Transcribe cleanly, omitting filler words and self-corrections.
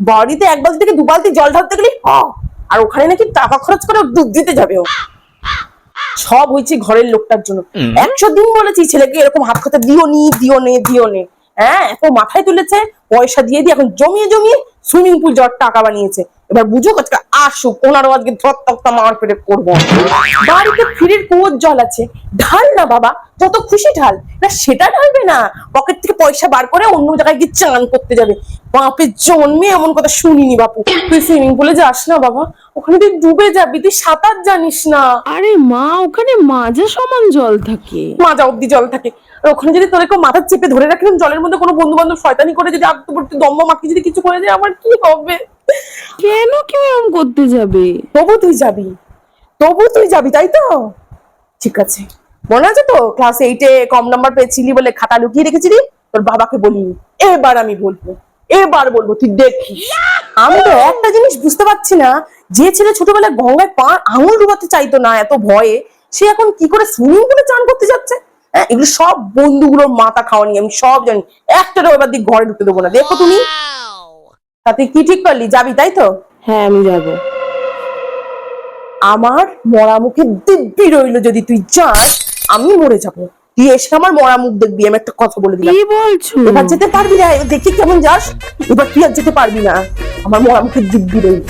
বাড়িতে এক বালতি থেকে দু বালতি জল ঢালতে গেলে আর ওখানে নাকি টাকা খরচ করে ডুব দিতে যাবে ও। সব হয়েছে ঘরের লোকটার জন্য। 100 দিন বলেছি ছেলেকে এরকম হাত খাতে দিও নে। হ্যাঁ, এত মাথায় তুলেছে, পয়সা দিয়ে এখন জমিয়ে সুইমিং পুল যাওয়ার টাকা বানিয়েছে। এবার বুঝুক, আজকে আসুক, ওনারও আজকে ধরতক্তা মার পেটে করবো। বাড়িতে ফিরের কুয়োর জল আছে, ঢাল না বাবা, যত খুশি ঢাল। না সেটা ঢালবে না, পকেট থেকে পয়সা বার করে অন্য জায়গায় গিয়ে চান করতে যাবে। বাপের জন্মে এমন কথা শুনিনি বাপু। তুই সুইমিং পুলে যাস না বাবা, ওখানে তুই ডুবে যাবি, তুই সাঁতার জানিস না। আরে মা, ওখানে মাজা সমান জল থাকে, মাজা অব্দি জল থাকে। আর ওখানে যদি তোর কেউ মাথা চেপে ধরে রাখলাম, জলের মধ্যে কোনো বন্ধু বান্ধব শয়তানি করে যদি আত্মবর্তী দম্ভ মাখি যদি কিছু করে যায়, আমার কি হবে? কেন কেউ এরকম করতে যাবে? তবু তুই যাবি তাই তো? ঠিক আছে, মনে আছে তো ক্লাস 8-এ কম নাম্বার পেয়েছিলি বলে খাতা লুকিয়ে রেখেছিলি? তোর বাবাকে বলিনি, এবার আমি বলবো, তুই দেখিস। আমি তো একটা জিনিস বুঝতে পারছি না, যে ছেলে ছোটবেলায় গঙ্গায় পা আঙুল ডুবাতে চাইতো না এত ভয়ে, সে এখন কি করে সুইমিং পুলে চান করতে যাচ্ছে? হ্যাঁ, এগুলো সব বন্ধুগুলোর মাথা খাওয়ানি, আমি সব জানি। একটারও এবার দিক ঘরে ঢুকতে দেবো না। দেখো তুমি, তাতে কি ঠিক করলি? যাবি তাই তো? হ্যাঁ, আমি যাবো। আমার মরা মুখে দিব্যি রইলো, যদি তুই যাস আমি মরে যাবো। তুই এসে আমার মরা মুখ দেখবি, আমি একটা কথা বলে দিলাম। কি বলছো? এবার যেতে পারবি না, এবার দেখি কেমন যাস। এবার তুই আর যেতে পারবি না, আমার মরা মুখে দিব্যি রইলো।